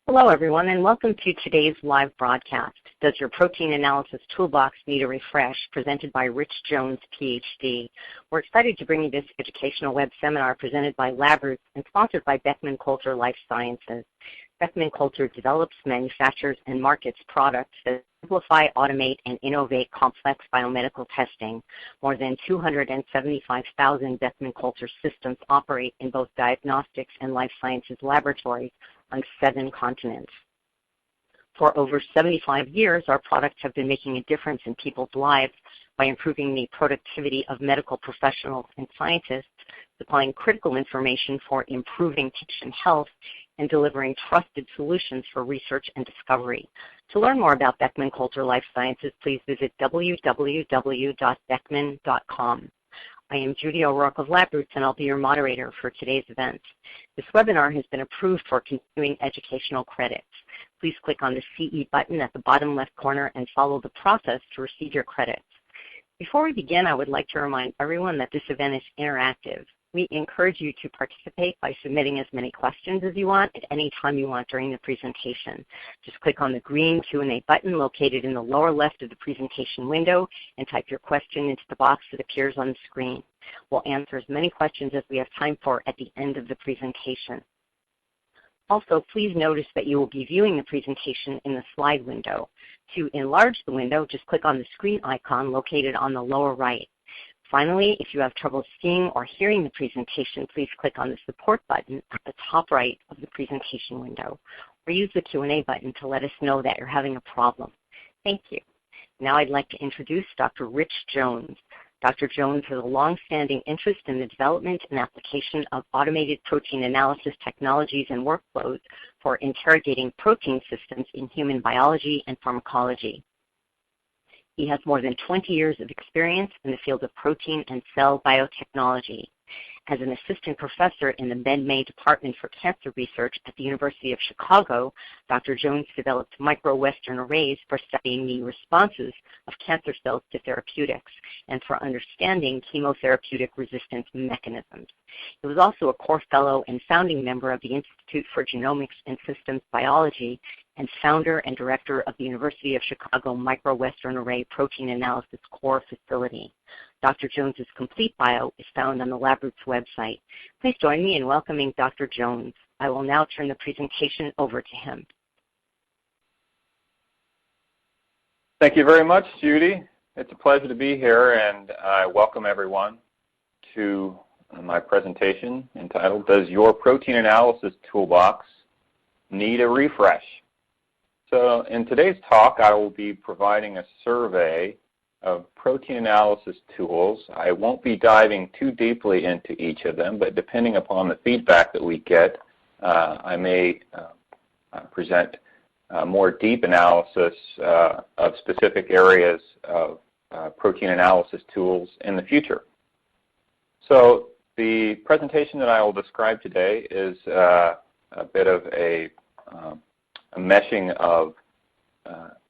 Hello, everyone, and welcome to today's live broadcast, Does Your Protein Analysis Toolbox Need a Refresh?, presented by Rich Jones, PhD. We're excited to bring you this educational web seminar presented by LabRoots and sponsored by Beckman Coulter Life Sciences. Beckman Coulter develops, manufactures, and markets products that simplify, automate, and innovate complex biomedical testing. More than 275,000 Beckman Coulter systems operate in both diagnostics and life sciences laboratories on 7 continents. For over 75 years, our products have been making a difference in people's lives by improving the productivity of medical professionals and scientists, supplying critical information for improving patient health, and delivering trusted solutions for research and discovery. To learn more about Beckman Coulter Life Sciences, please visit www.beckman.com. I am Judy O'Rourke of LabRoots, and I'll be your moderator for today's event. This webinar has been approved for continuing educational credits. Please click on the CE button at the bottom left corner and follow the process to receive your credits. Before we begin, I would like to remind everyone that this event is interactive. We encourage you to participate by submitting as many questions as you want at any time you want during the presentation. Just click on the green Q&A button located in the lower left of the presentation window and type your question into the box that appears on the screen. We'll answer as many questions as we have time for at the end of the presentation. Also, please notice that you will be viewing the presentation in the slide window. To enlarge the window, just click on the screen icon located on the lower right. Finally, if you have trouble seeing or hearing the presentation, please click on the support button at the top right of the presentation window, or use the Q&A button to let us know that you're having a problem. Thank you. Now I'd like to introduce Dr. Rich Jones. Dr. Jones has a long-standing interest in the development and application of automated protein analysis technologies and workflows for interrogating protein systems in human biology and pharmacology. He has more than 20 years of experience in the field of protein and cell biotechnology. As an assistant professor in the MedMay Department for Cancer Research at the University of Chicago, Dr. Jones developed micro-Western arrays for studying the responses of cancer cells to therapeutics and for understanding chemotherapeutic resistance mechanisms. He was also a core fellow and founding member of the Institute for Genomics and Systems Biology and founder and director of the University of Chicago Micro-Western Array Protein Analysis Core Facility. Dr. Jones's complete bio is found on the LabRoots website. Please join me in welcoming Dr. Jones. I will now turn the presentation over to him. Thank you very much, Judy. It's a pleasure to be here, and I welcome everyone to my presentation entitled, Does Your Protein Analysis Toolbox Need a Refresh? So in today's talk, I will be providing a survey of protein analysis tools. I won't be diving too deeply into each of them, but depending upon the feedback that we get, I may present more deep analysis of specific areas of protein analysis tools in the future. So the presentation that I will describe today is a bit of a meshing of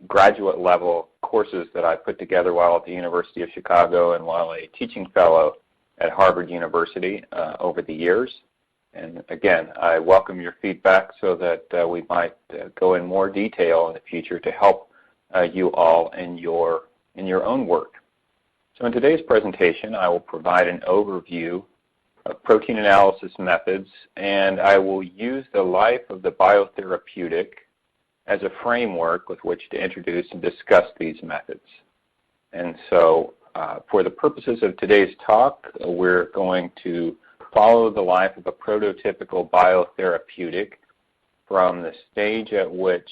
graduate level courses that I put together while at the University of Chicago and while a teaching fellow at Harvard University over the years. And again, I welcome your feedback so that we might go in more detail in the future to help you all in your own work. So in today's presentation, I will provide an overview of protein analysis methods, and I will use the life of the biotherapeutic as a framework with which to introduce and discuss these methods. And so for the purposes of today's talk, we're going to follow the life of a prototypical biotherapeutic from the stage at which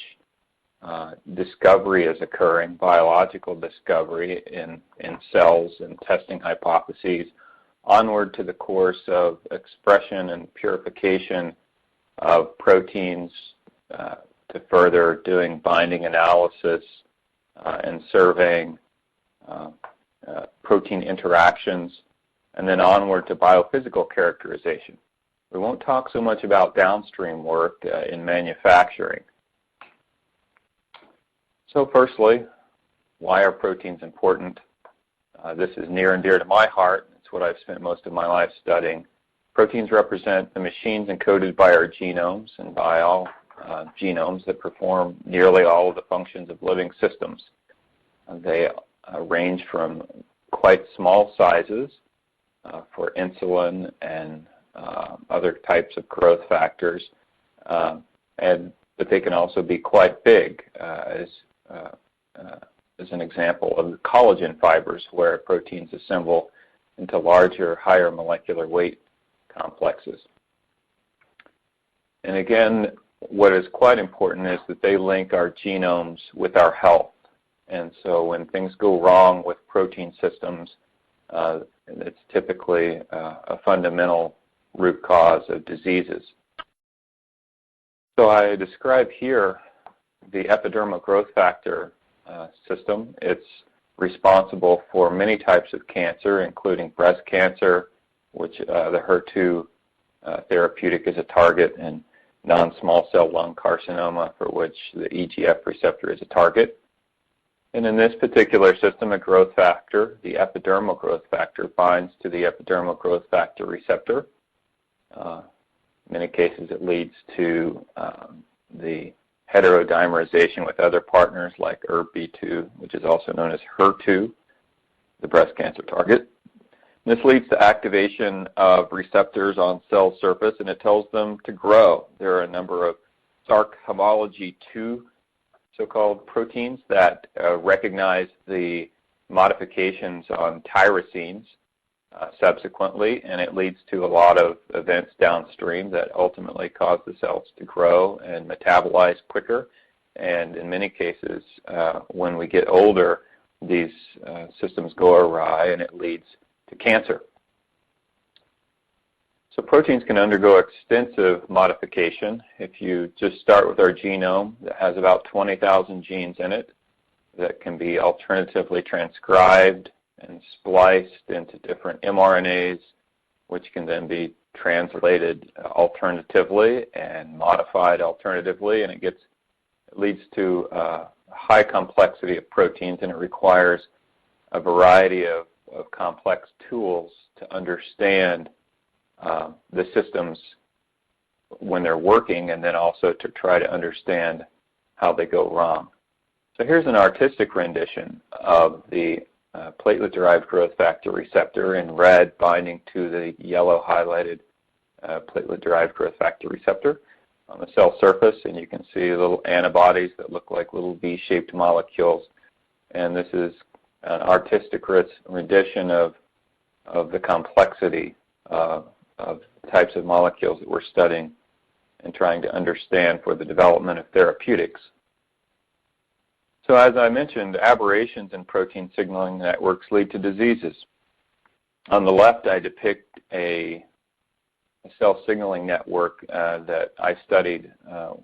discovery is occurring, biological discovery in cells and testing hypotheses, onward to the course of expression and purification of proteins, to further doing binding analysis and surveying protein interactions, and then onward to biophysical characterization. We won't talk so much about downstream work in manufacturing. So firstly, why are proteins important? This is near and dear to my heart. It's what I've spent most of my life studying. Proteins represent the machines encoded by our genomes, and by all genomes that perform nearly all of the functions of living systems. They range from quite small sizes for insulin and other types of growth factors, but they can also be quite big, as an example of the collagen fibers, where proteins assemble into larger, higher molecular weight complexes. And again, what is quite important is that they link our genomes with our health. And so when things go wrong with protein systems, it's typically a fundamental root cause of diseases. So I describe here the epidermal growth factor system. It's responsible for many types of cancer, including breast cancer, which the HER2 therapeutic is a target, and non-small cell lung carcinoma, for which the EGF receptor is a target. And in this particular system, a growth factor, the epidermal growth factor, binds to the epidermal growth factor receptor. In many cases, it leads to the heterodimerization with other partners like ErbB2, which is also known as HER2, the breast cancer target. This leads to activation of receptors on cell surface, and it tells them to grow. There are a number of Sark homology 2 so-called proteins that recognize the modifications on tyrosines subsequently, and it leads to a lot of events downstream that ultimately cause the cells to grow and metabolize quicker. And in many cases, when we get older, these systems go awry, and it leads to cancer. So proteins can undergo extensive modification. If you just start with our genome, that has about 20,000 genes in it that can be alternatively transcribed and spliced into different mRNAs, which can then be translated alternatively and modified alternatively, and it leads to high complexity of proteins, and it requires a variety of complex tools to understand the systems when they're working, and then also to try to understand how they go wrong. So here's an artistic rendition of the platelet-derived growth factor receptor in red binding to the yellow highlighted platelet-derived growth factor receptor on the cell surface, and you can see little antibodies that look like little V-shaped molecules. And this is an artistic rendition of the complexity of types of molecules that we're studying and trying to understand for the development of therapeutics. So as I mentioned, aberrations in protein signaling networks lead to diseases. On the left, I depict a cell signaling network that I studied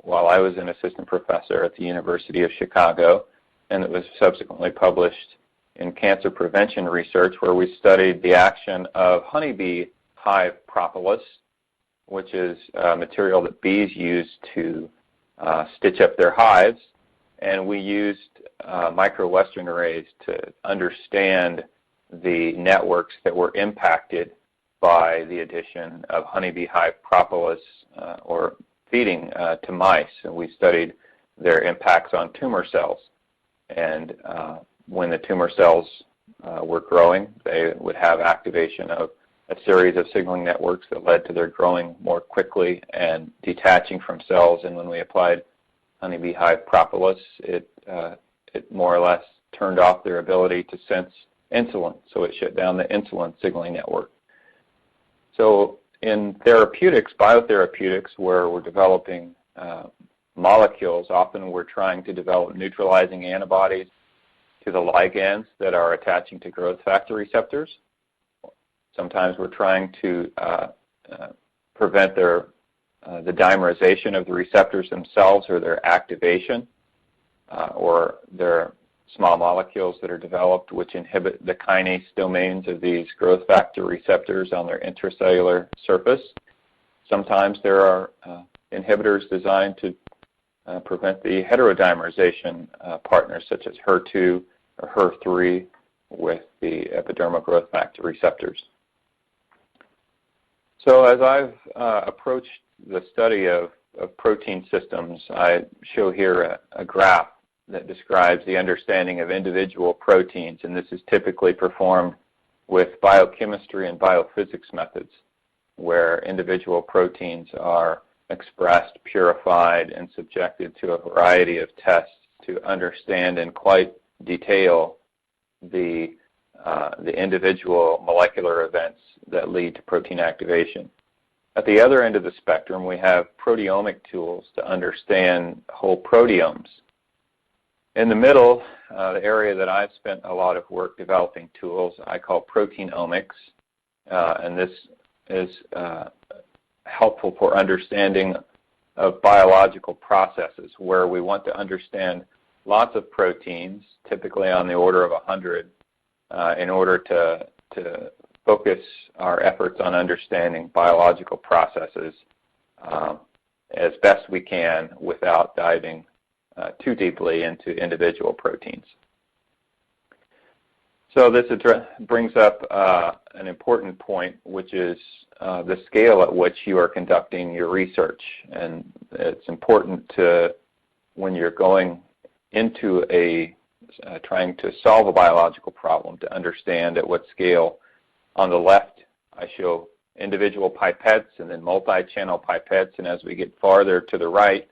while I was an assistant professor at the University of Chicago, and it was subsequently published in Cancer Prevention Research, where we studied the action of honeybee hive propolis, which is material that bees use to stitch up their hives. And we used microwestern arrays to understand the networks that were impacted by the addition of honeybee hive propolis or feeding to mice. And we studied their impacts on tumor cells. And when the tumor cells were growing, they would have activation of a series of signaling networks that led to their growing more quickly and detaching from cells. And when we applied honeybee hive propolis, it more or less turned off their ability to sense insulin, so it shut down the insulin signaling network. So in therapeutics, biotherapeutics, where we're developing molecules, often we're trying to develop neutralizing antibodies to the ligands that are attaching to growth factor receptors. Sometimes we're trying to prevent the dimerization of the receptors themselves or their activation, or their small molecules that are developed which inhibit the kinase domains of these growth factor receptors on their intracellular surface. Sometimes there are inhibitors designed to prevent the heterodimerization partners such as HER2 or HER3 with the epidermal growth factor receptors. So as I've approached the study of protein systems, I show here a graph that describes the understanding of individual proteins, and this is typically performed with biochemistry and biophysics methods, where individual proteins are expressed, purified, and subjected to a variety of tests to understand in quite detail the individual molecular events that lead to protein activation. At the other end of the spectrum, we have proteomic tools to understand whole proteomes. In the middle, the area that I've spent a lot of work developing tools, I call proteinomics, and this is helpful for understanding of biological processes, where we want to understand lots of proteins, typically on the order of 100, in order to focus our efforts on understanding biological processes as best we can without diving too deeply into individual proteins. So this brings up an important point, which is the scale at which you are conducting your research. And it's important to, when you're going into trying to solve a biological problem, to understand at what scale. On the left, I show individual pipettes and then multi-channel pipettes, and as we get farther to the right,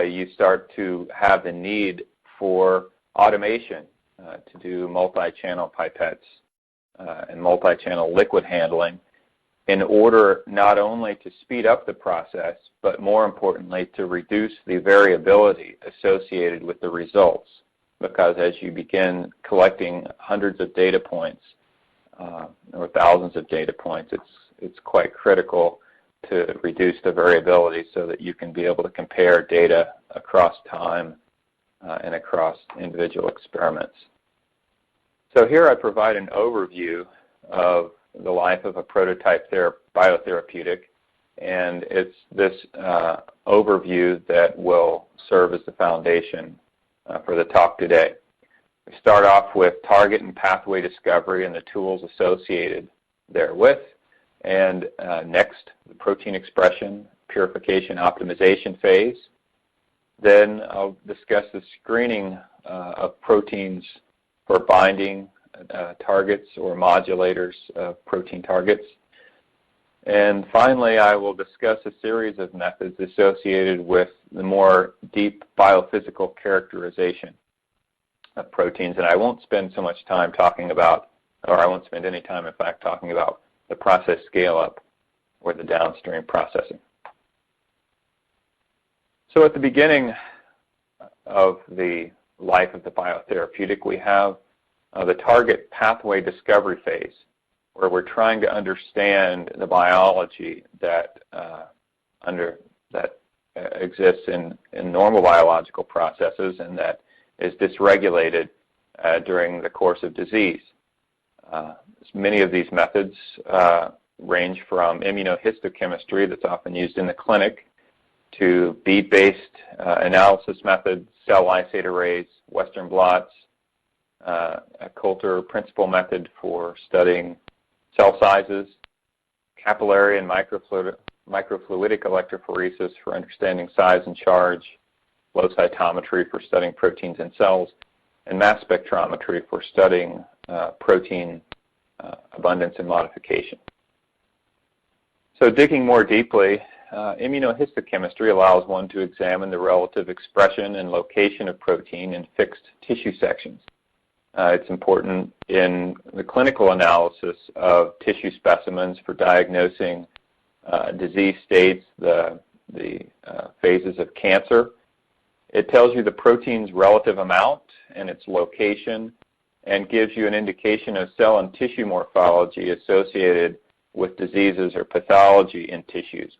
you start to have the need for automation to do multi-channel pipettes and multi-channel liquid handling in order not only to speed up the process, but more importantly to reduce the variability associated with the results. Because as you begin collecting hundreds of data points or thousands of data points, it's quite critical to reduce the variability so that you can be able to compare data across time and across individual experiments. So here I provide an overview of the life of a prototype biotherapeutic, and it's this overview that will serve as the foundation for the talk today. We start off with target and pathway discovery and the tools associated therewith, and next, the protein expression, purification, optimization phase. Then I'll discuss the screening of proteins for binding targets or modulators of protein targets. And finally, I will discuss a series of methods associated with the more deep biophysical characterization of proteins. And I won't spend so much time talking about, or I won't spend any time, in fact, talking about the process scale-up or the downstream processing. So at the beginning of the life of the biotherapeutic, we have the target pathway discovery phase, where we're trying to understand the biology that exists in normal biological processes and that is dysregulated during the course of disease. Many of these methods range from immunohistochemistry that's often used in the clinic to bead-based analysis methods, cell lysate arrays, Western blots, a Coulter principal method for studying cell sizes, capillary and microfluidic electrophoresis for understanding size and charge, flow cytometry for studying proteins in cells, and mass spectrometry for studying protein abundance and modification. So digging more deeply, immunohistochemistry allows one to examine the relative expression and location of protein in fixed tissue sections. It's important in the clinical analysis of tissue specimens for diagnosing disease states, the phases of cancer. It tells you the protein's relative amount and its location and gives you an indication of cell and tissue morphology associated with diseases or pathology in tissues.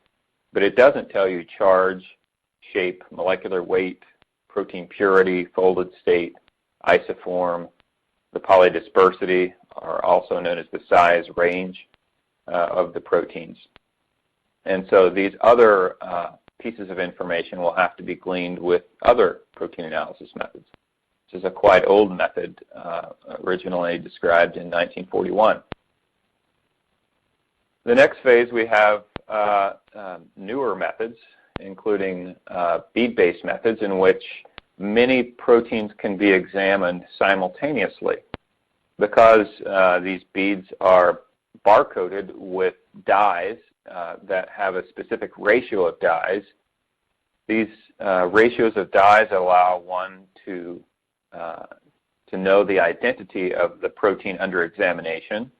But it doesn't tell you charge, shape, molecular weight, protein purity, folded state, isoform, the polydispersity, or also known as the size range of the proteins. And so these other pieces of information will have to be gleaned with other protein analysis methods. This is a quite old method, originally described in 1941. The next phase we have newer methods, including bead-based methods in which many proteins can be examined simultaneously. Because these beads are barcoded with dyes that have a specific ratio of dyes, these ratios of dyes allow one to know the identity of the protein under examination.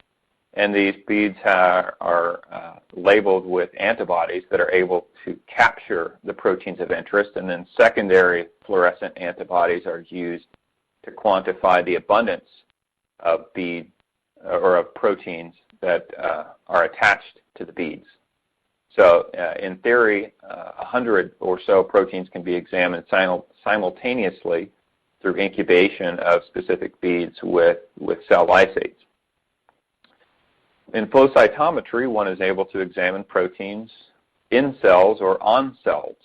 And these beads are labeled with antibodies that are able to capture the proteins of interest, and then secondary fluorescent antibodies are used to quantify the abundance of bead or of proteins that are attached to the beads. So in theory, 100 or so proteins can be examined simultaneously through incubation of specific beads with cell lysates. In flow cytometry, one is able to examine proteins in cells or on cells,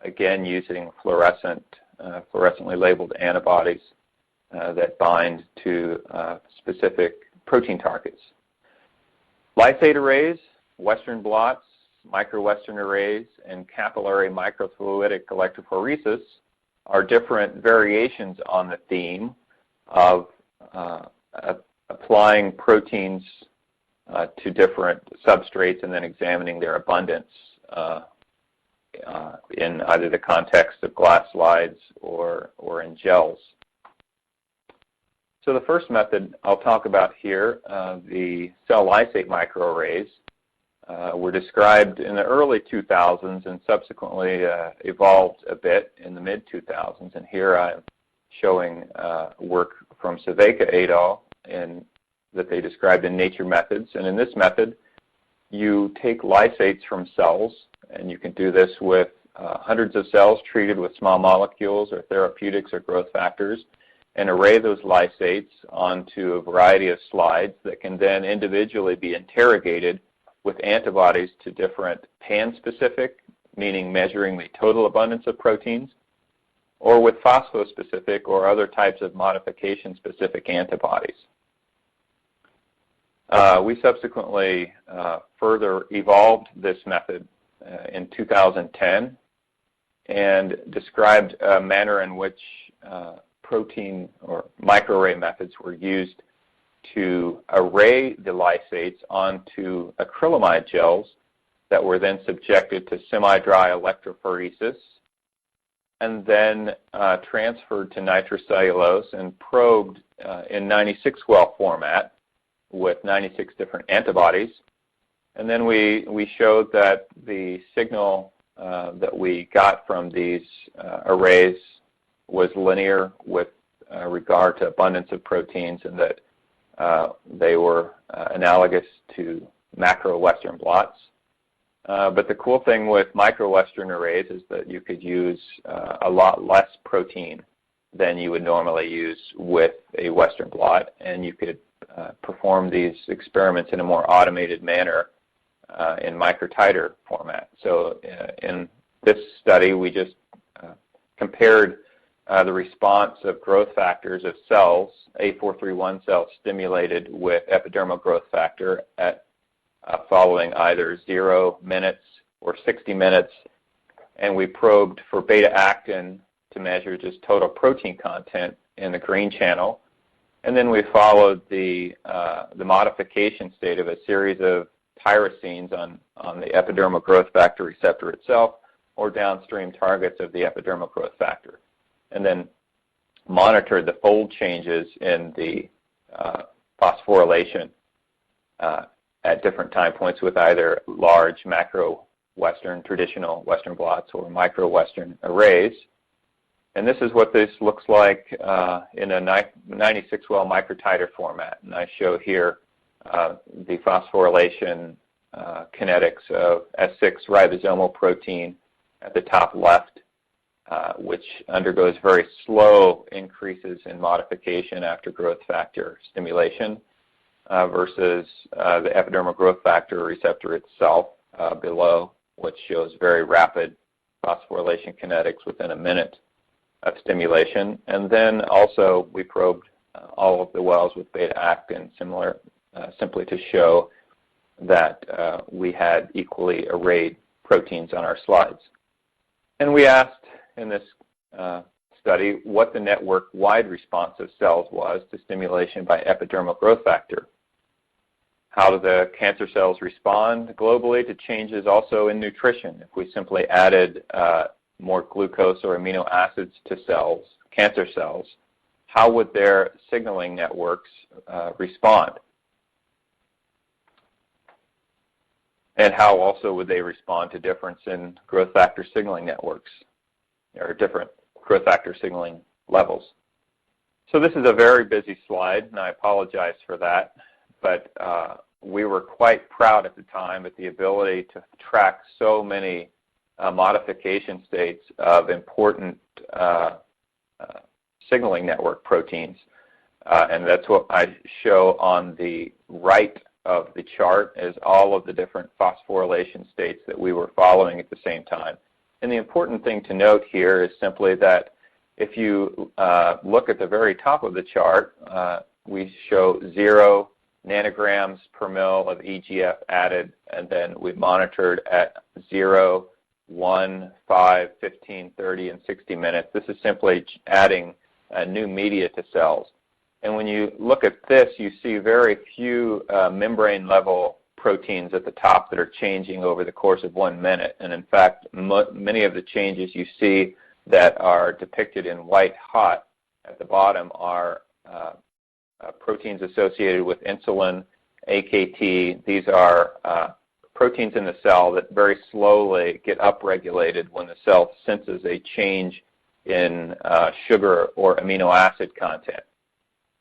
again using fluorescently labeled antibodies that bind to specific protein targets. Lysate arrays, Western blots, micro-Western arrays, and capillary microfluidic electrophoresis are different variations on the theme of applying proteins to different substrates and then examining their abundance in either the context of glass slides or in gels. So the first method I'll talk about here, the cell lysate microarrays, were described in the early 2000s and subsequently evolved a bit in the mid-2000s. And here I'm showing work from Saveka et al. That they described in Nature Methods. And in this method, you take lysates from cells, and you can do this with hundreds of cells treated with small molecules or therapeutics or growth factors, and array those lysates onto a variety of slides that can then individually be interrogated with antibodies to different pan-specific, meaning measuring the total abundance of proteins, or with phosphospecific or other types of modification-specific antibodies. We subsequently further evolved this method in 2010 and described a manner in which protein or microarray methods were used to array the lysates onto acrylamide gels that were then subjected to semi-dry electrophoresis and then transferred to nitrocellulose and probed in 96-well format with 96 different antibodies. And then we showed that the signal that we got from these arrays was linear with regard to abundance of proteins, and that they were analogous to macro-Western blots. But the cool thing with micro-Western arrays is that you could use a lot less protein than you would normally use with a Western blot, and you could perform these experiments in a more automated manner in microtiter format. So in this study, we just compared the response of growth factors of cells, A431 cells stimulated with epidermal growth factor at following either 0 minutes or 60 minutes, and we probed for beta-actin to measure just total protein content in the green channel. And then we followed the modification state of a series of tyrosines on the epidermal growth factor receptor itself or downstream targets of the epidermal growth factor, and then monitored the fold changes in the phosphorylation at different time points with either large macro-Western, traditional Western blots, or micro-Western arrays. And this is what this looks like in a 96-well microtiter format. And I show here the phosphorylation kinetics of S6 ribosomal protein at the top left, which undergoes very slow increases in modification after growth factor stimulation, versus the epidermal growth factor receptor itself below, which shows very rapid phosphorylation kinetics within a minute of stimulation. And then also we probed all of the wells with beta-actin simply to show that we had equally arrayed proteins on our slides. And we asked in this study what the network-wide response of cells was to stimulation by epidermal growth factor. How do the cancer cells respond globally to changes also in nutrition? If we simply added more glucose or amino acids to cells, cancer cells, how would their signaling networks respond? And how also would they respond to difference in growth factor signaling networks, or different growth factor signaling levels? So this is a very busy slide, and I apologize for that, but we were quite proud at the time at the ability to track so many modification states of important signaling network proteins. And that's what I show on the right of the chart, is all of the different phosphorylation states that we were following at the same time. And the important thing to note here is simply that if you look at the very top of the chart, we show 0 nanograms per mil of EGF added, and then we monitored at 0, 1, 5, 15, 30, and 60 minutes. This is simply adding new media to cells. And when you look at this, you see very few membrane-level proteins at the top that are changing over the course of 1 minute. And in fact, many of the changes you see that are depicted in white hot at the bottom are proteins associated with insulin, AKT. These are proteins in the cell that very slowly get upregulated when the cell senses a change in sugar or amino acid content.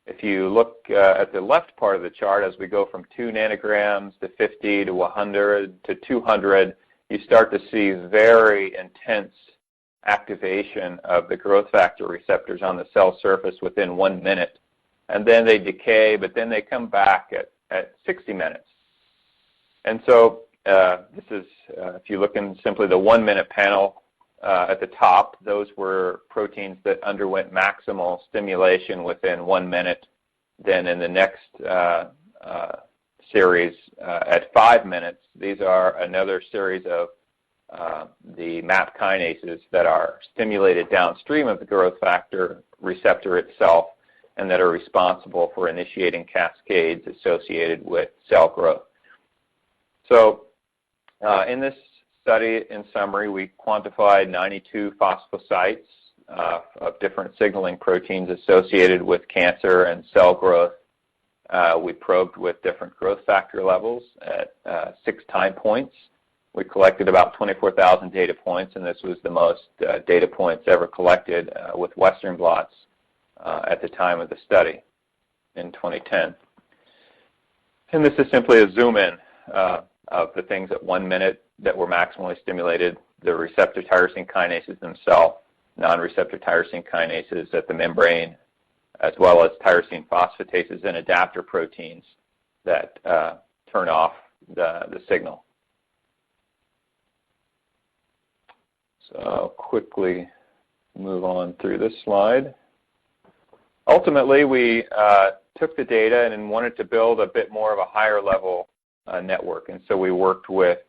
If you look at the left part of the chart, as we go from 2 nanograms to 50 to 100 to 200, you start to see very intense activation of the growth factor receptors on the cell surface within 1 minute. And then they decay, but then they come back at 60 minutes. And so this is, if you look in simply the 1 minute panel at the top, those were proteins that underwent maximal stimulation within 1 minute. Then in the next series at 5 minutes, these are another series of the MAP kinases that are stimulated downstream of the growth factor receptor itself, and that are responsible for initiating cascades associated with cell growth. So in this study, in summary, we quantified 92 phosphosites of different signaling proteins associated with cancer and cell growth. We probed with different growth factor levels at 6 time points. We collected about 24,000 data points, and this was the most data points ever collected with Western blots at the time of the study in 2010. And this is simply a zoom-in of the things at 1 minute that were maximally stimulated, the receptor tyrosine kinases themselves, non-receptor tyrosine kinases at the membrane, as well as tyrosine phosphatases and adapter proteins that turn off the signal. So I'll quickly move on through this slide. Ultimately, we took the data and wanted to build a bit more of a higher level network. And so we worked with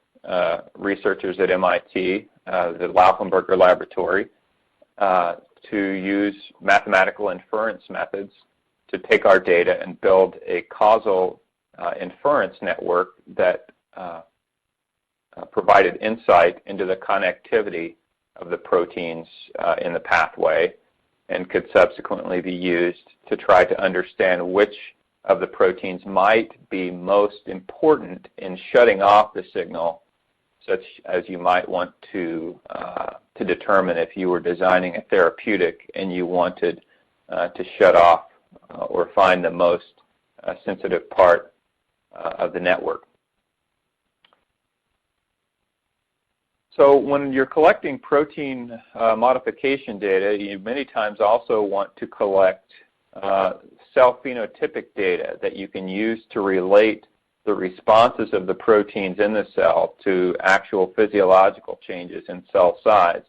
researchers at MIT, the Laufenberger Laboratory, to use mathematical inference methods to take our data and build a causal inference network that provided insight into the connectivity of the proteins in the pathway, and could subsequently be used to try to understand which of the proteins might be most important in shutting off the signal, such as you might want to determine if you were designing a therapeutic and you wanted to shut off or find the most sensitive part of the network. So when you're collecting protein modification data, you many times also want to collect cell phenotypic data that you can use to relate the responses of the proteins in the cell to actual physiological changes in cell size.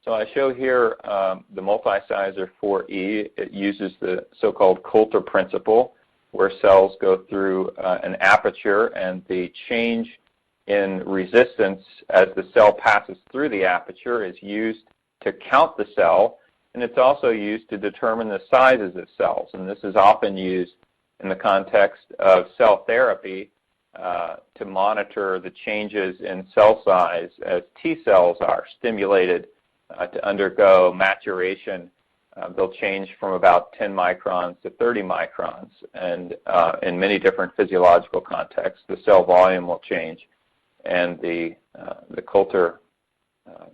So I show here the multisizer 4E. It uses the so-called Coulter principle, where cells go through an aperture, and the change in resistance as the cell passes through the aperture is used to count the cell, and it's also used to determine the sizes of cells. And this is often used in the context of cell therapy to monitor the changes in cell size as T cells are stimulated to undergo maturation. They'll change from about 10 microns to 30 microns, and in many different physiological contexts, the cell volume will change, and the Coulter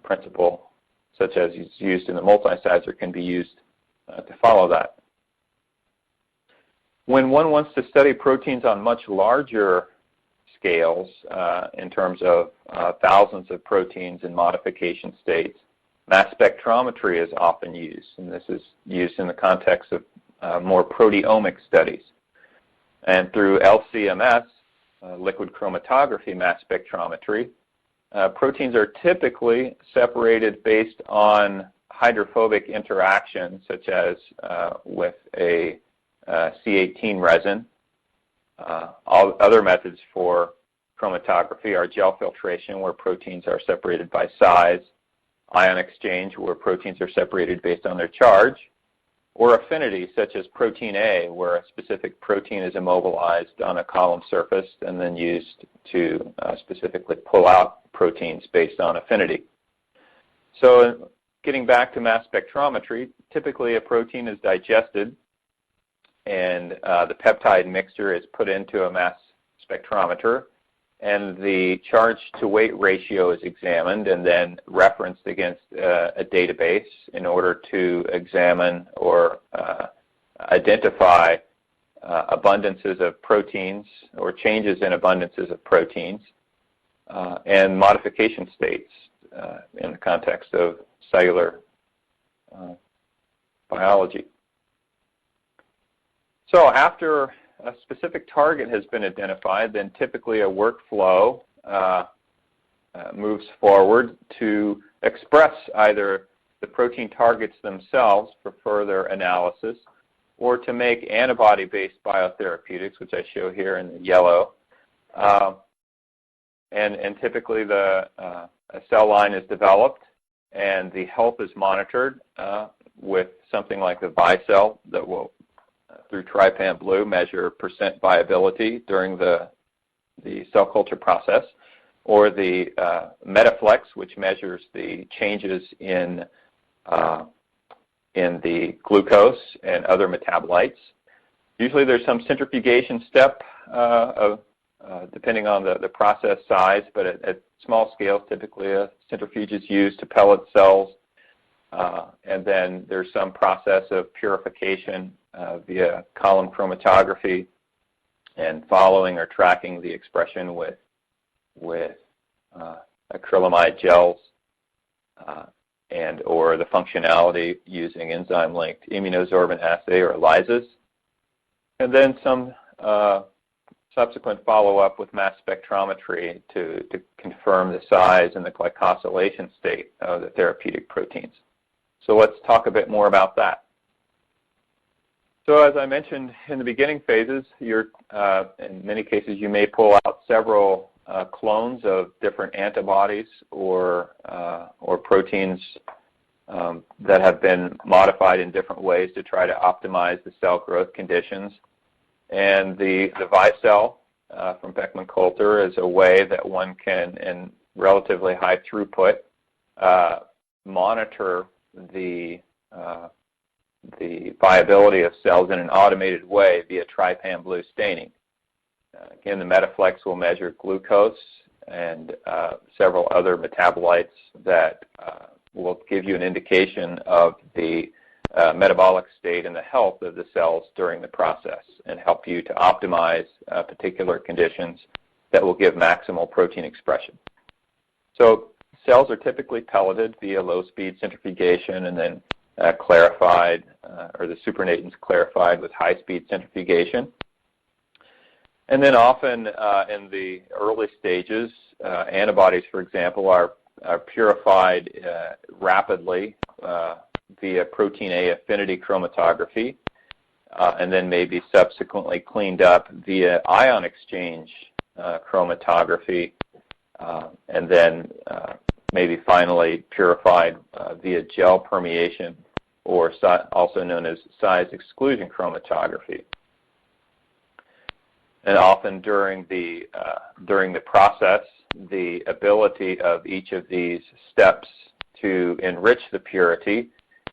principle, such as is used in the multisizer, can be used to follow that. When one wants to study proteins on much larger scales, in terms of thousands of proteins in modification states, mass spectrometry is often used, and this is used in the context of more proteomic studies. And through LCMS, liquid chromatography mass spectrometry, proteins are typically separated based on hydrophobic interactions, such as with a C18 resin. All other methods for chromatography are gel filtration, where proteins are separated by size, ion exchange, where proteins are separated based on their charge, or affinity, such as protein A, where a specific protein is immobilized on a column surface and then used to specifically pull out proteins based on affinity. So getting back to mass spectrometry, typically a protein is digested and the peptide mixture is put into a mass spectrometer, and the charge-to-weight ratio is examined and then referenced against a database in order to examine or identify abundances of proteins or changes in abundances of proteins and modification states in the context of cellular biology. So after a specific target has been identified, then typically a workflow moves forward to express either the protein targets themselves for further analysis, or to make antibody-based biotherapeutics, which I show here in the yellow. And typically a cell line is developed and the health is monitored with something like the ViCell that will, through trypan blue, measure percent viability during the cell culture process, or the Metaflex, which measures the changes in the glucose and other metabolites. Usually there's some centrifugation step depending on the process size, but at small scales, typically a centrifuge is used to pellet cells, and then there's some process of purification via column chromatography and following or tracking the expression with acrylamide gels and or the functionality using enzyme-linked immunosorbent assay or ELISAs, and then some subsequent follow-up with mass spectrometry to confirm the size and the glycosylation state of the therapeutic proteins. So let's talk a bit more about that. So as I mentioned in the beginning phases, in many cases you may pull out several clones of different antibodies or proteins that have been modified in different ways to try to optimize the cell growth conditions. And the ViCell from Beckman Coulter is a way that one can, in relatively high throughput, monitor the viability of cells in an automated way via trypan blue staining. Again, the Metaflex will measure glucose and several other metabolites that will give you an indication of the metabolic state and the health of the cells during the process and help you to optimize particular conditions that will give maximal protein expression. So cells are typically pelleted via low-speed centrifugation and then clarified, or the supernatants clarified with high-speed centrifugation. And then often in the early stages, antibodies, for example, are purified rapidly via protein A affinity chromatography, and then maybe subsequently cleaned up via ion exchange chromatography and then maybe finally purified via gel permeation, or also known as size exclusion chromatography. And often during the process, the ability of each of these steps to enrich the purity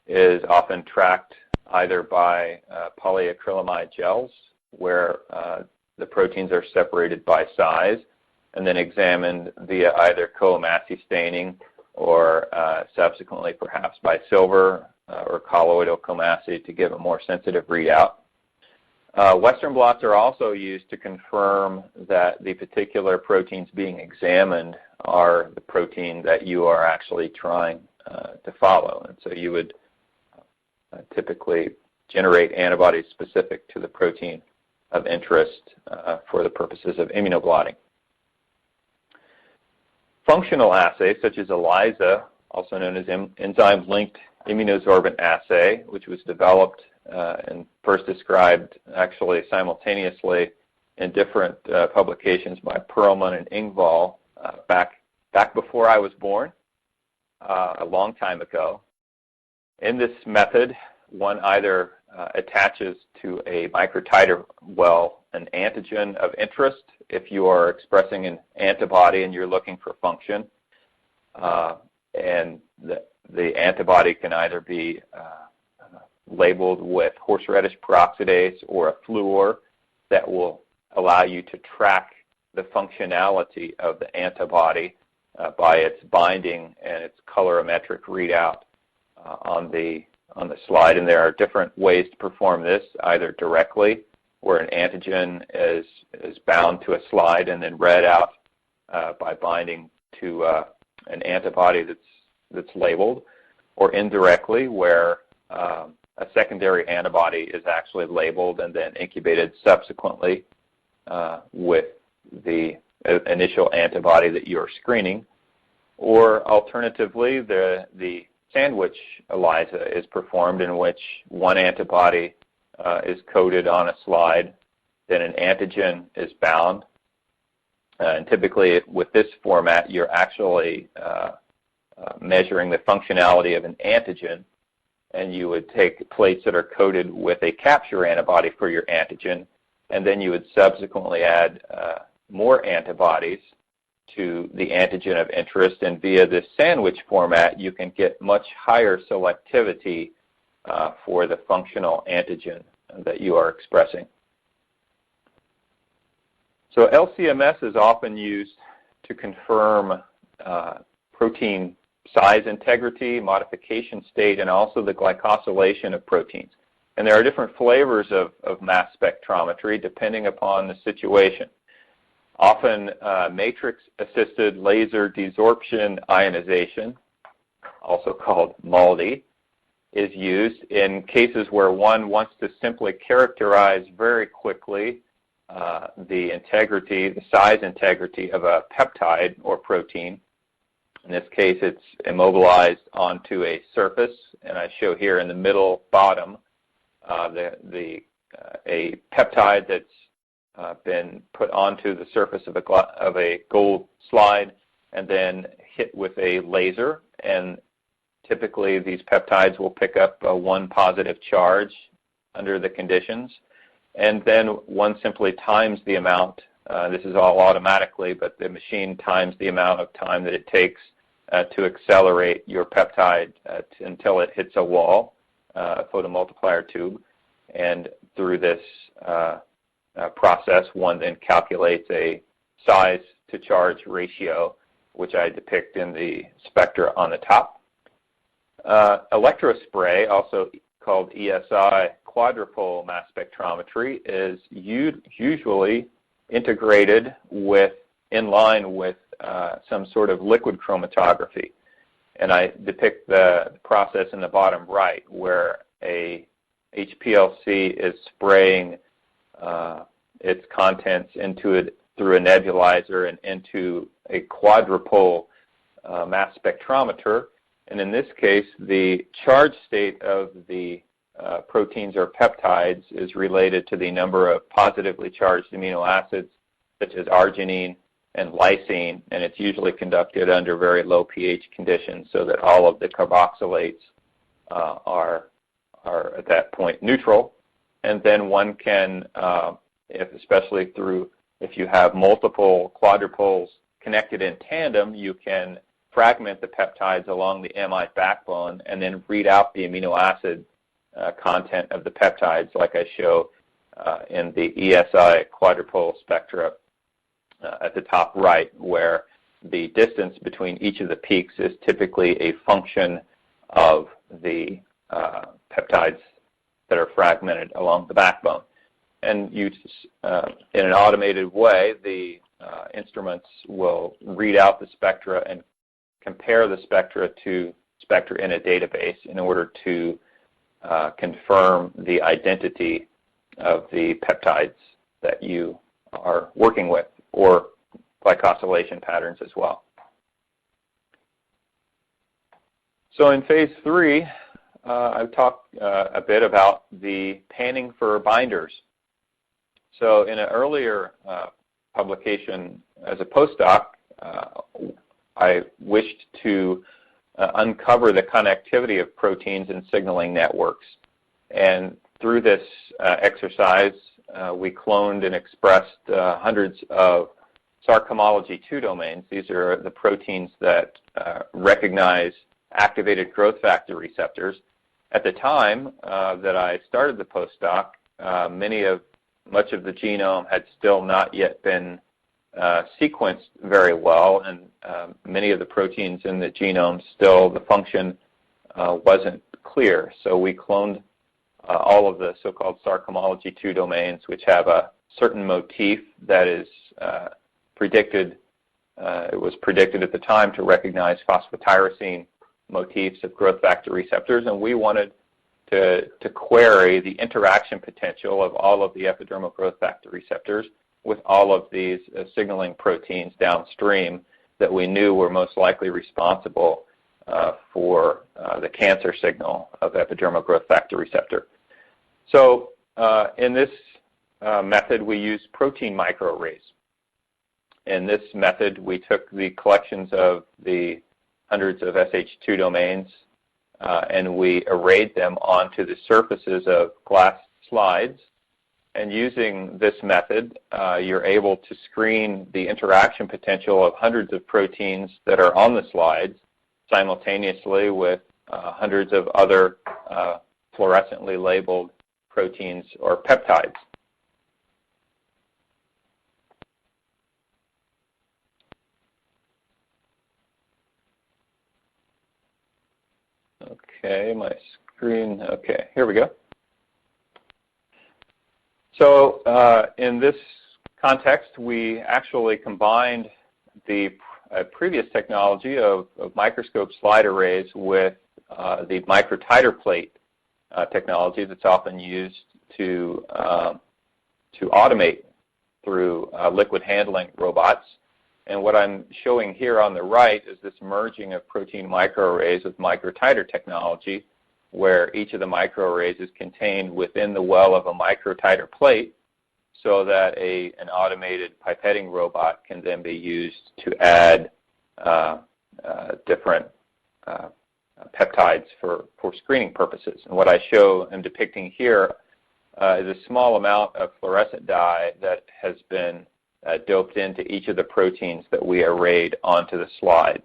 is often tracked either by polyacrylamide gels, where the proteins are separated by size, and then examined via either Coamassi staining or subsequently perhaps by silver or colloidal Coamassi to give a more sensitive readout. Western blots are also used to confirm that the particular proteins being examined are the protein that you are actually trying to follow. And so you would typically generate antibodies specific to the protein of interest for the purposes of immunoblotting. Functional assays such as ELISA, also known as enzyme-linked immunosorbent assay, which was developed and first described actually simultaneously in different publications by Perlman and Engvall back before I was born, a long time ago. In this method, one either attaches to a microtiter well an antigen of interest if you are expressing an antibody and you're looking for function, and the antibody can either be labeled with horseradish peroxidase or a fluor that will allow you to track the functionality of the antibody by its binding and its colorimetric readout on the slide. And there are different ways to perform this, either directly, where an antigen is bound to a slide and then read out by binding to an antibody that's labeled, or indirectly, where a secondary antibody is actually labeled and then incubated subsequently with the initial antibody that you're screening. Or alternatively, the sandwich ELISA is performed, in which one antibody is coded on a slide, then an antigen is bound. And typically with this format, you're actually measuring the functionality of an antigen, and you would take plates that are coated with a capture antibody for your antigen, and then you would subsequently add more antibodies to the antigen of interest, and via this sandwich format you can get much higher selectivity for the functional antigen that you are expressing. So LC-MS is often used to confirm protein size integrity, modification state, and also the glycosylation of proteins. And there are different flavors of mass spectrometry depending upon the situation. Often matrix-assisted laser desorption ionization, also called MALDI, is used in cases where one wants to simply characterize very quickly the integrity, the size integrity of a peptide or protein. In this case, it's immobilized onto a surface, and I show here in the middle bottom a peptide that's been put onto the surface of a gold slide and then hit with a laser. And typically these peptides will pick up one positive charge under the conditions, and then one simply times the amount. This is all automatically, but the machine times the amount of time that it takes to accelerate your peptide until it hits a wall, a photomultiplier tube. And through this process, one then calculates a size to charge ratio, which I depict in the spectra on the top. Electrospray, also called ESI, quadrupole mass spectrometry, is usually integrated in line with some sort of liquid chromatography. And I depict the process in the bottom right, where a HPLC is spraying its contents into it through a nebulizer and into a quadrupole mass spectrometer. And in this case, the charge state of the proteins or peptides is related to the number of positively charged amino acids, such as arginine and lysine, and it's usually conducted under very low pH conditions so that all of the carboxylates are at that point neutral. And then one can, especially if you have multiple quadrupoles connected in tandem, you can fragment the peptides along the amide backbone and then read out the amino acid content of the peptides, like I show in the ESI quadrupole spectra at the top right, where the distance between each of the peaks is typically a function of the peptides that are fragmented along the backbone. And in an automated way, the instruments will read out the spectra and compare the spectra to spectra in a database in order to confirm the identity of the peptides that you are working with, or glycosylation patterns as well. So in phase 3, I've talked a bit about the panning for binders. So in an earlier publication as a postdoc, I wished to uncover the connectivity of proteins and signaling networks. And through this exercise, we cloned and expressed hundreds of sarcomology 2 domains. These are the proteins that recognize activated growth factor receptors. At the time that I started the postdoc, much of the genome had still not yet been sequenced very well, and many of the proteins in the genome still, the function wasn't clear. So we cloned all of the so-called sarcomology 2 domains, which have a certain motif that is predicted. It was predicted at the time to recognize phosphotyrosine motifs of growth factor receptors, and we wanted to query the interaction potential of all of the epidermal growth factor receptors with all of these signaling proteins downstream that we knew were most likely responsible for the cancer signal of epidermal growth factor receptor. So in this method, we use protein microarrays. In this method, we took the collections of the hundreds of SH2 domains and we arrayed them onto the surfaces of glass slides. And using this method, you're able to screen the interaction potential of hundreds of proteins that are on the slides simultaneously with hundreds of other fluorescently labeled proteins or peptides. Okay, my screen, okay, here we go. So in this context, we actually combined the previous technology of microscope slide arrays with the microtiter plate technology that's often used to automate through liquid handling robots. And what I'm showing here on the right is this merging of protein microarrays with microtiter technology, where each of the microarrays is contained within the well of a microtiter plate so that an automated pipetting robot can then be used to add different peptides for screening purposes. And what I am depicting here is a small amount of fluorescent dye that has been doped into each of the proteins that we arrayed onto the slide.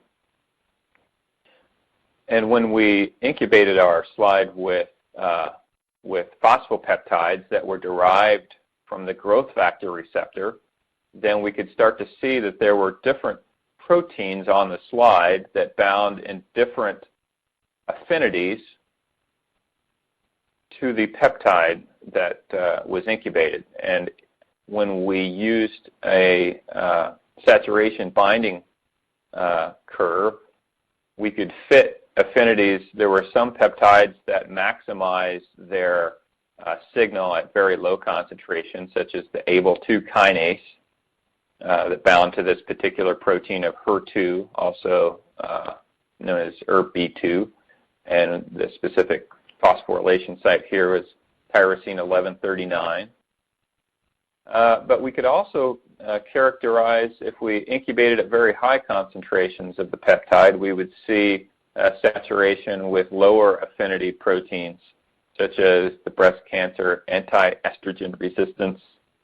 And when we incubated our slide with phosphopeptides that were derived from the growth factor receptor, then we could start to see that there were different proteins on the slide that bound in different affinities to the peptide that was incubated. And when we used a saturation binding curve, we could fit affinities. There were some peptides that maximized their signal at very low concentration, such as the ABL2 kinase that bound to this particular protein of HER2, also known as ErbB2, and the specific phosphorylation site here is tyrosine 1139. But we could also characterize, if we incubated at very high concentrations of the peptide, we would see saturation with lower affinity proteins, such as the breast cancer anti-estrogen resistance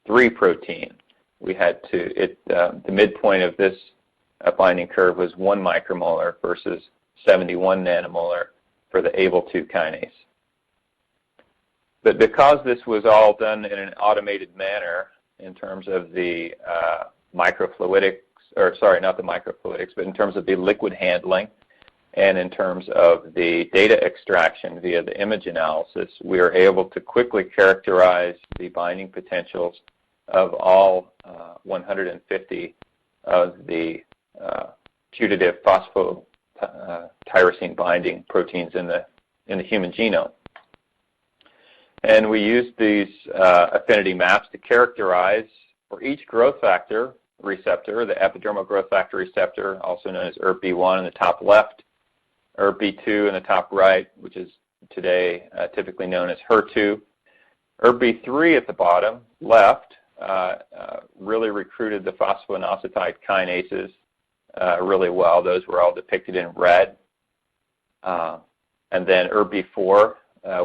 3 protein. We had the midpoint of this binding curve was 1 micromolar versus 71 nanomolar for the ABL2 kinase. But because this was all done in an automated manner in terms of the microfluidics, or sorry, not the microfluidics, but in terms of the liquid handling and in terms of the data extraction via the image analysis, we are able to quickly characterize the binding potentials of all 150 of the putative phosphotyrosine binding proteins in the human genome. And we used these affinity maps to characterize for each growth factor receptor, the epidermal growth factor receptor, also known as ErbB1 in the top left, ErbB2 in the top right, which is today typically known as HER2. ErbB3 at the bottom left really recruited the phosphoinositide kinases really well. Those were all depicted in red. And then ErbB4,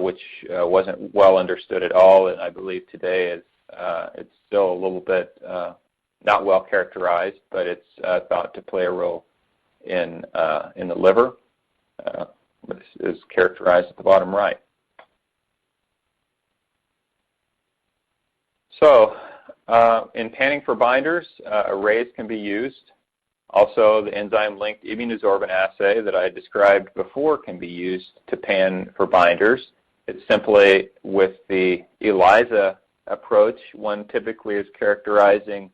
which wasn't well understood at all, and I believe today it's still a little bit not well characterized, but it's thought to play a role in the liver. This is characterized at the bottom right. So in panning for binders, arrays can be used. Also, the enzyme-linked immunosorbent assay that I described before can be used to pan for binders. It's simply with the ELISA approach, one typically is characterizing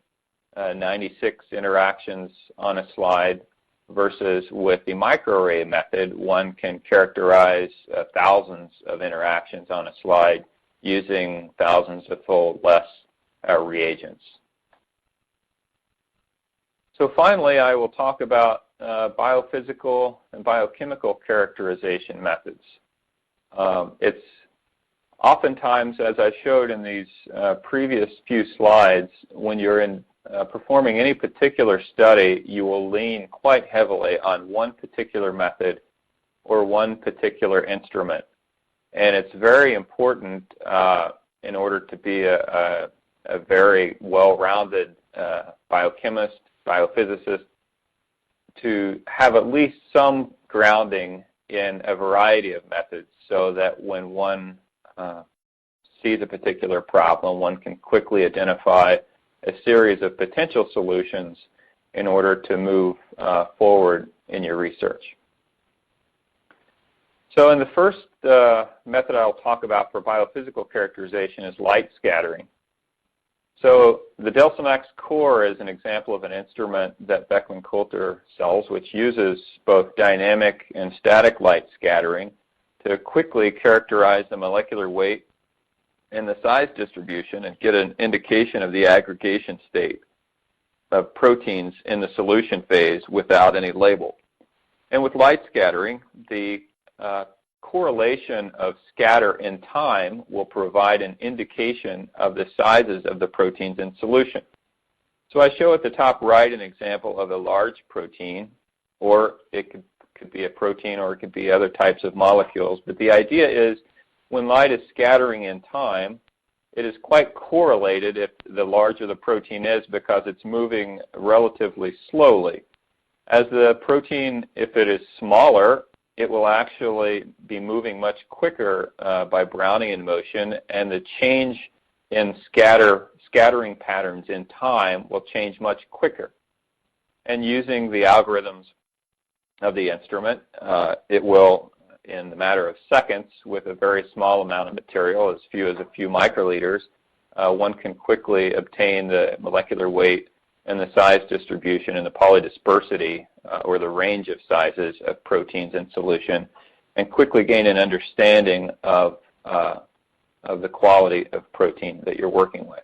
96 interactions on a slide, versus with the microarray method, one can characterize thousands of interactions on a slide using thousands of fold less reagents. So finally, I will talk about biophysical and biochemical characterization methods. It's oftentimes, as I showed in these previous few slides, when you're performing any particular study, you will lean quite heavily on one particular method or one particular instrument. And it's very important in order to be a very well-rounded biochemist, biophysicist, to have at least some grounding in a variety of methods, so that when one sees a particular problem, one can quickly identify a series of potential solutions in order to move forward in your research. So in the first method I'll talk about for biophysical characterization is light scattering. So the Delcimax Core is an example of an instrument that Beckman Coulter sells, which uses both dynamic and static light scattering to quickly characterize the molecular weight and the size distribution and get an indication of the aggregation state of proteins in the solution phase without any label. And with light scattering, the correlation of scatter in time will provide an indication of the sizes of the proteins in solution. So I show at the top right an example of a large protein, or it could be a protein, or it could be other types of molecules. But the idea is, when light is scattering in time, it is quite correlated if the larger the protein is, because it's moving relatively slowly. As the protein, if it is smaller, it will actually be moving much quicker by Brownian motion, and the change in scattering patterns in time will change much quicker. And using the algorithms of the instrument, it will, in the matter of seconds, with a very small amount of material, as few as a few microliters, one can quickly obtain the molecular weight and the size distribution and the polydispersity, or the range of sizes of proteins in solution, and quickly gain an understanding of the quality of protein that you're working with.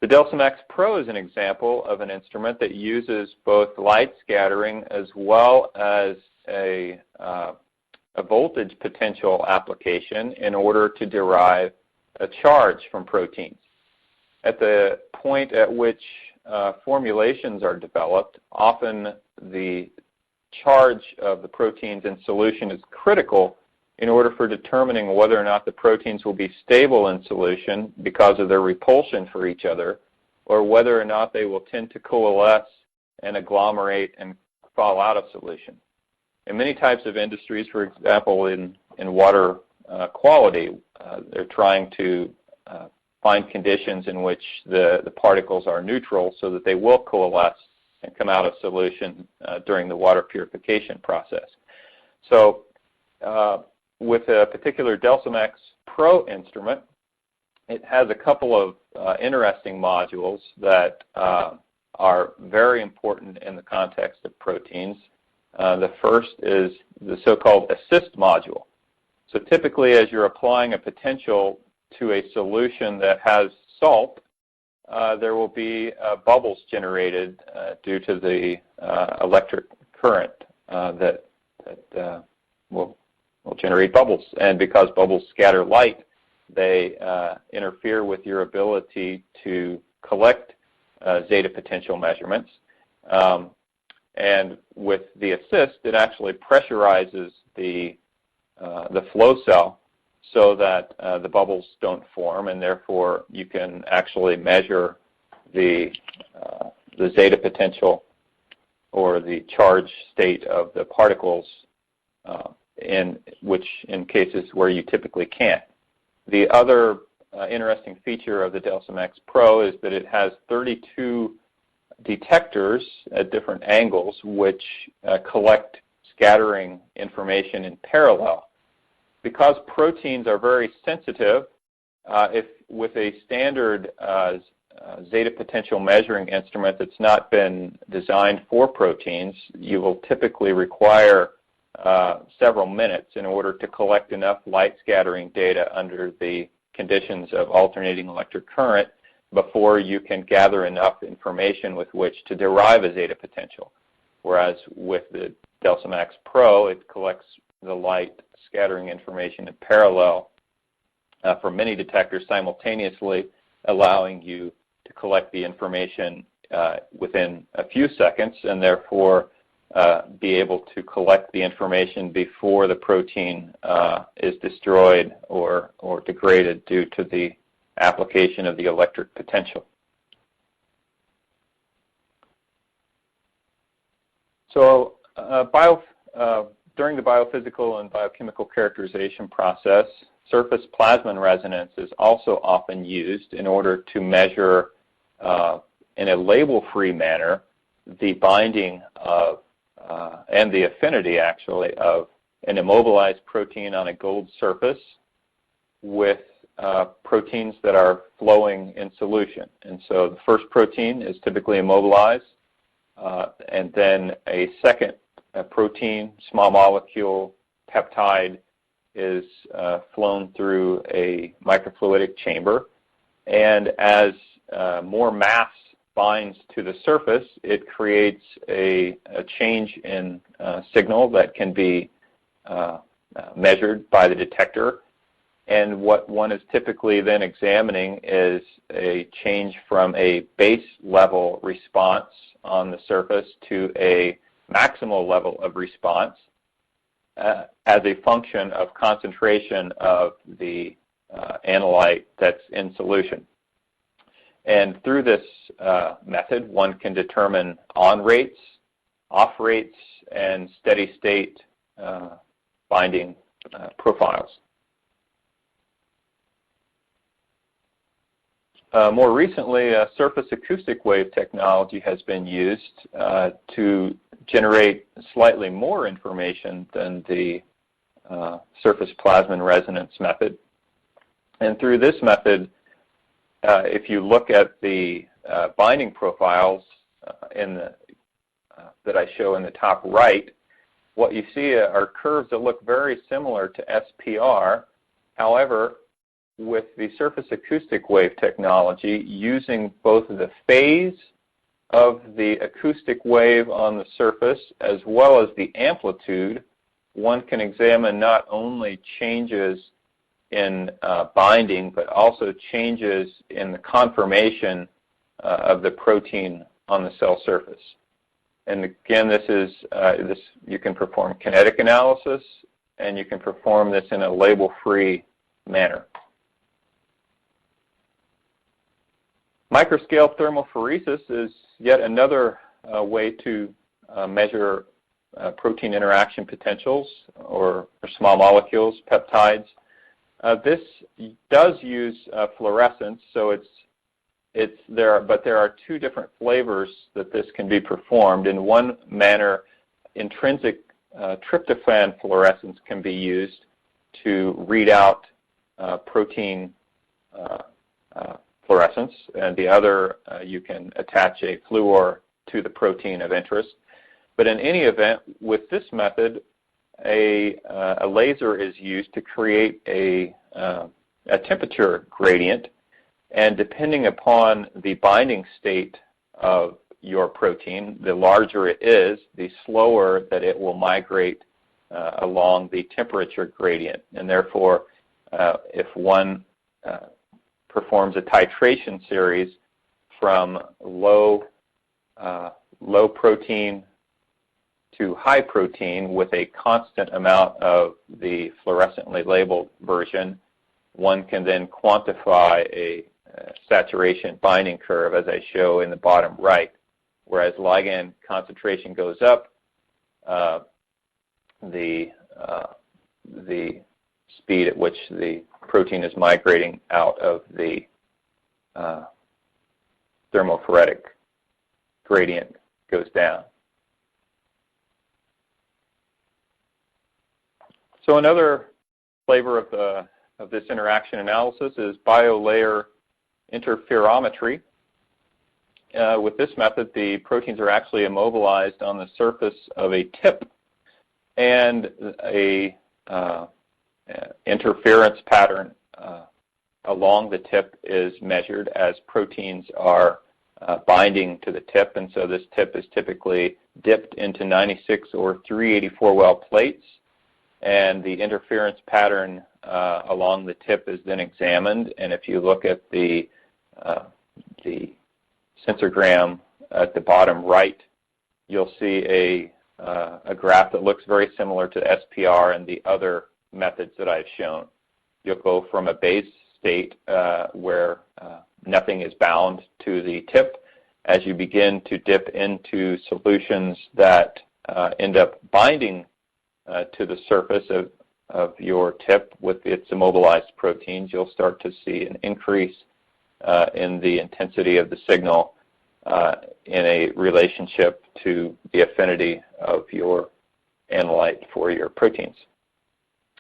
The Delcimax Pro is an example of an instrument that uses both light scattering as well as a voltage potential application in order to derive a charge from proteins. at the point at which formulations are developed, often the charge of the proteins in solution is critical in order for determining whether or not the proteins will be stable in solution because of their repulsion for each other, or whether or not they will tend to coalesce and agglomerate and fall out of solution. In many types of industries, for example, in water quality, they're trying to find conditions in which the particles are neutral so that they will coalesce and come out of solution during the water purification process. So with a particular DelSimX Pro instrument, it has a couple of interesting modules that are very important in the context of proteins. The first is the so-called assist module. So typically, as you're applying a potential to a solution that has salt, there will be bubbles generated due to the electric current that will generate bubbles. And because bubbles scatter light, they interfere with your ability to collect zeta potential measurements. And with the assist, it actually pressurizes the flow cell so that the bubbles don't form, and therefore you can actually measure the zeta potential or the charge state of the particles in cases where you typically can't. The other interesting feature of the DelSimX Pro is that it has 32 detectors at different angles which collect scattering information in parallel. Because proteins are very sensitive, if with a standard zeta potential measuring instrument that's not been designed for proteins, you will typically require several minutes in order to collect enough light scattering data under the conditions of alternating electric current before you can gather enough information with which to derive a zeta potential. Whereas with the DelSimX Pro, it collects the light scattering information in parallel for many detectors simultaneously, allowing you to collect the information within a few seconds and therefore be able to collect the information before the protein is destroyed or degraded due to the application of the electric potential. So during the biophysical and biochemical characterization process, surface plasmon resonance is also often used in order to measure in a label-free manner the binding of and the affinity actually of an immobilized protein on a gold surface with proteins that are flowing in solution. And so the first protein is typically immobilized, and then a second protein, small molecule, peptide is flown through a microfluidic chamber. And as more mass binds to the surface, it creates a change in signal that can be measured by the detector. And what one is typically then examining is a change from a base level response on the surface to a maximal level of response as a function of concentration of the analyte that's in solution. And through this method, one can determine on rates, off rates, and steady state binding profiles. More recently, surface acoustic wave technology has been used to generate slightly more information than the surface plasmon resonance method. And through this method, if you look at the binding profiles that I show in the top right, what you see are curves that look very similar to SPR. However, with the surface acoustic wave technology, using both the phase of the acoustic wave on the surface as well as the amplitude, one can examine not only changes in binding, but also changes in the conformation of the protein on the cell surface. And again, you can perform kinetic analysis, and you can perform this in a label-free manner. Microscale thermophoresis is yet another way to measure protein interaction potentials or small molecules, peptides. This does use fluorescence, so but there are two different flavors that this can be performed. In one manner, intrinsic tryptophan fluorescence can be used to read out protein fluorescence, and the other, you can attach a fluor to the protein of interest. But in any event, with this method, a laser is used to create a temperature gradient, and depending upon the binding state of your protein, the larger it is, the slower that it will migrate along the temperature gradient. And therefore, if one performs a titration series from low protein to high protein with a constant amount of the fluorescently labeled version, one can then quantify a saturation binding curve, as I show in the bottom right. Whereas ligand concentration goes up, the speed at which the protein is migrating out of the thermophoretic gradient goes down. So another flavor of this interaction analysis is biolayer interferometry. With this method, the proteins are actually immobilized on the surface of a tip, and a interference pattern along the tip is measured as proteins are binding to the tip. And so this tip is typically dipped into 96 or 384 well plates, and the interference pattern along the tip is then examined. And if you look at the sensorgram at the bottom right, you'll see a graph that looks very similar to SPR and the other methods that I've shown. You'll go from a base state where nothing is bound to the tip. As you begin to dip into solutions that end up binding to the surface of your tip with its immobilized proteins, you'll start to see an increase in the intensity of the signal in a relationship to the affinity of your analyte for your proteins.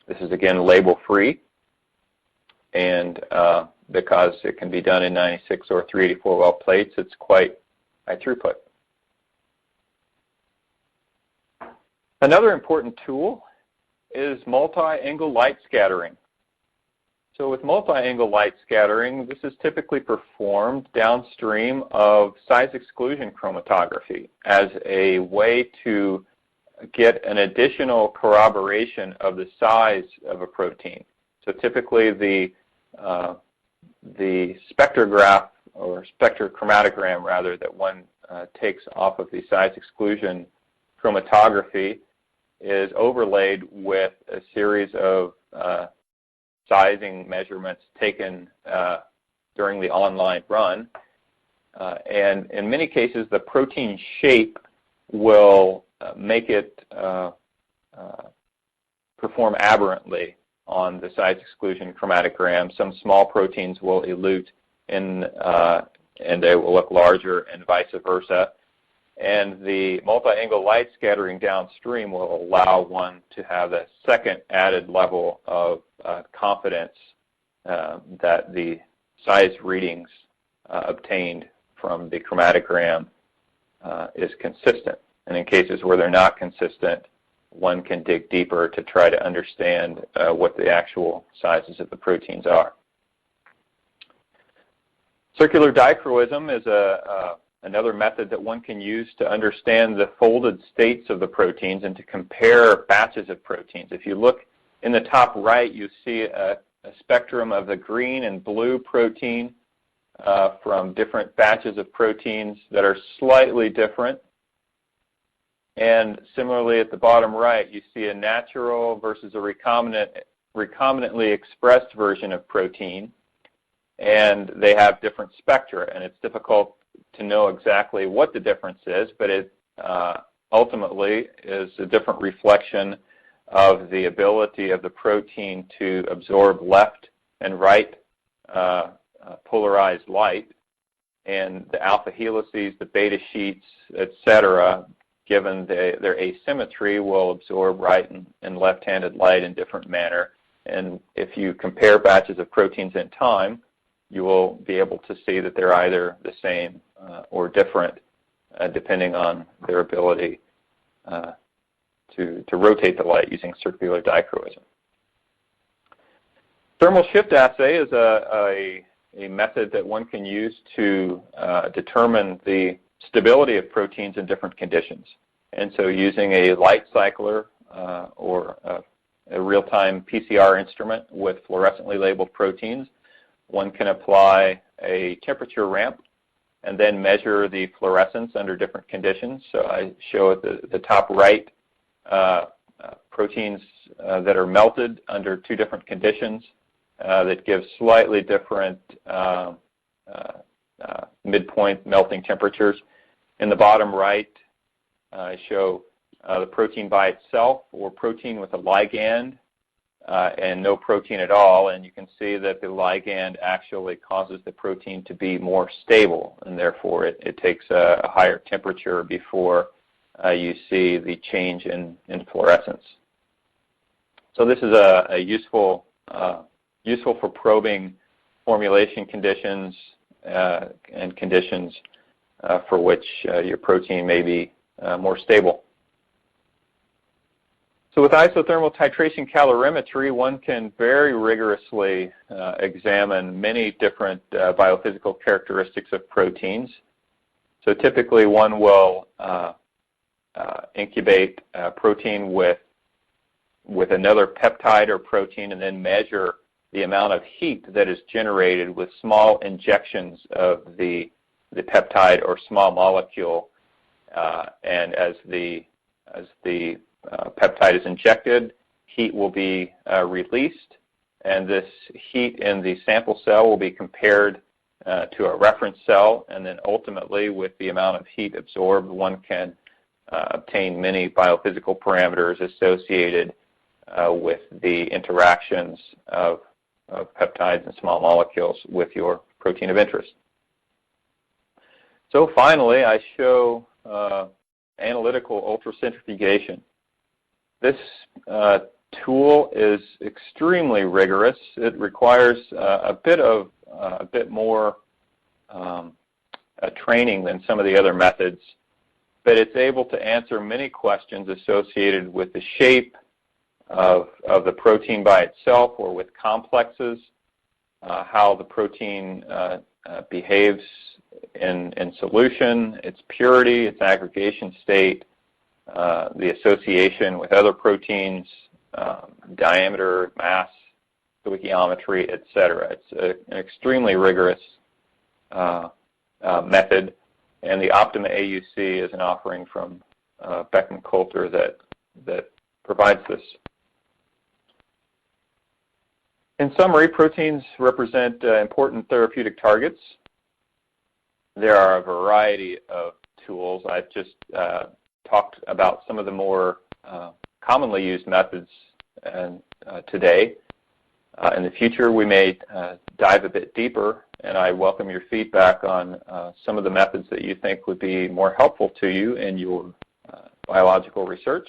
This is, again, label-free, and because it can be done in 96 or 384 well plates, it's quite high throughput. Another important tool is multi-angle light scattering. So with multi-angle light scattering, this is typically performed downstream of size exclusion chromatography as a way to get an additional corroboration of the size of a protein. So typically the spectrograph or spectrochromatogram rather that one takes off of the size exclusion chromatography is overlaid with a series of sizing measurements taken during the online run. And in many cases, the protein shape will make it perform aberrantly on the size exclusion chromatogram. Some small proteins will elute and they will look larger, and vice versa. And the multi-angle light scattering downstream will allow one to have a second added level of confidence that the size readings obtained from the chromatogram is consistent. And in cases where they're not consistent, one can dig deeper to try to understand what the actual sizes of the proteins are. Circular dichroism is another method that one can use to understand the folded states of the proteins and to compare batches of proteins. If you look in the top right, you see a spectrum of the green and blue protein from different batches of proteins that are slightly different. And similarly, at the bottom right, you see a natural versus a recombinantly expressed version of protein, and they have different spectra, and it's difficult to know exactly what the difference is, but it ultimately is a different reflection of the ability of the protein to absorb left and right polarized light, and the alpha helices, the beta sheets, etc., given their asymmetry, will absorb right and left-handed light in different manner. And if you compare batches of proteins in time, you will be able to see that they're either the same or different depending on their ability to rotate the light using circular dichroism. Thermal shift assay is a method that one can use to determine the stability of proteins in different conditions. And so using a light cycler or a real-time PCR instrument with fluorescently labeled proteins, one can apply a temperature ramp and then measure the fluorescence under different conditions. So I show at the top right proteins that are melted under two different conditions that give slightly different midpoint melting temperatures. In the bottom right, I show the protein by itself or protein with a ligand and no protein at all, and you can see that the ligand actually causes the protein to be more stable, and therefore it takes a higher temperature before you see the change in fluorescence. So this is a useful for probing formulation conditions and conditions for which your protein may be more stable. So with isothermal titration calorimetry, one can very rigorously examine many different biophysical characteristics of proteins. So typically one will incubate a protein with another peptide or protein and then measure the amount of heat that is generated with small injections of the peptide or small molecule. And as the peptide is injected, heat will be released, and this heat in the sample cell will be compared to a reference cell, and then ultimately with the amount of heat absorbed, one can obtain many biophysical parameters associated with the interactions of peptides and small molecules with your protein of interest. So finally, I show analytical ultracentrifugation. This tool is extremely rigorous. It requires a bit more training than some of the other methods, but it's able to answer many questions associated with the shape of the protein by itself or with complexes, how the protein behaves in solution, its purity, its aggregation state, the association with other proteins, diameter, mass, stoichiometry, etc. It's an extremely rigorous method, and the Optima AUC is an offering from Beckman Coulter that provides this. In summary, proteins represent important therapeutic targets. There are a variety of tools. I've just talked about some of the more commonly used methods today. In the future, we may dive a bit deeper, and I welcome your feedback on some of the methods that you think would be more helpful to you in your biological research.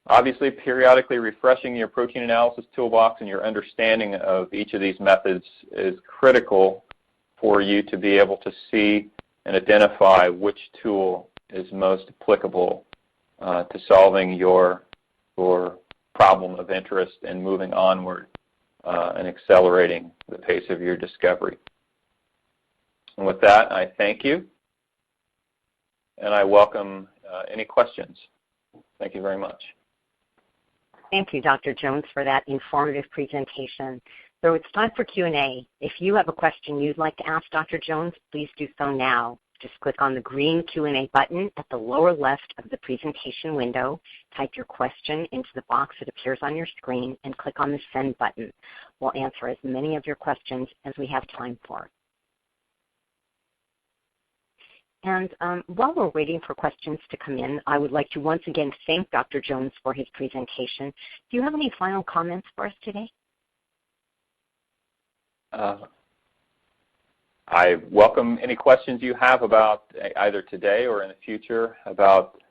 Obviously, periodically refreshing your protein analysis toolbox and your understanding of each of these methods is critical for you to be able to see and identify which tool is most applicable to solving your problem of interest and moving onward and accelerating the pace of your discovery. And with that, I thank you, and I welcome any questions. Thank you very much. Thank you, Dr. Jones, for that informative presentation. So it's time for Q&A. If you have a question you'd like to ask Dr. Jones, please do so now. Just click on the green Q&A button at the lower left of the presentation window, type your question into the box that appears on your screen, and click on the send button. We'll answer as many of your questions as we have time for. And while we're waiting for questions to come in, I would like to once again thank Dr. Jones for his presentation. Do you have any final comments for us today? I welcome any questions you have about either today or in the future about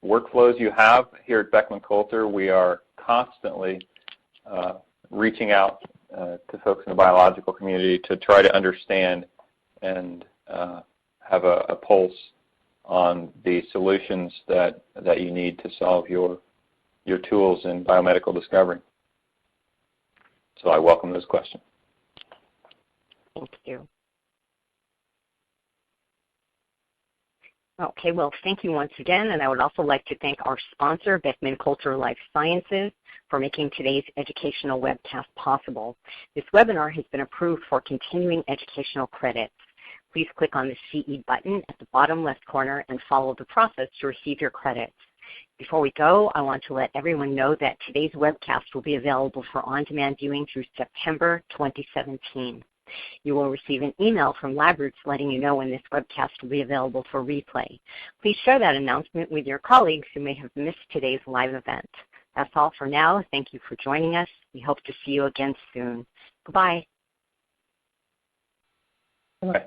workflows you have here at Beckman Coulter. We are constantly reaching out to folks in the biological community to try to understand and have a pulse on the solutions that you need to solve your tools in biomedical discovery. So I welcome those questions. Thank you. Okay, well, thank you once again, and I would also like to thank our sponsor, Beckman Coulter Life Sciences, for making today's educational webcast possible. This webinar has been approved for continuing educational credits. Please click on the CE button at the bottom left corner and follow the process to receive your credits. Before we go, I want to let everyone know that today's webcast will be available for on-demand viewing through September 2017. You will receive an email from LabRoots letting you know when this webcast will be available for replay. Please share that announcement with your colleagues who may have missed today's live event. That's all for now. Thank you for joining us. We hope to see you again soon. Goodbye. Bye.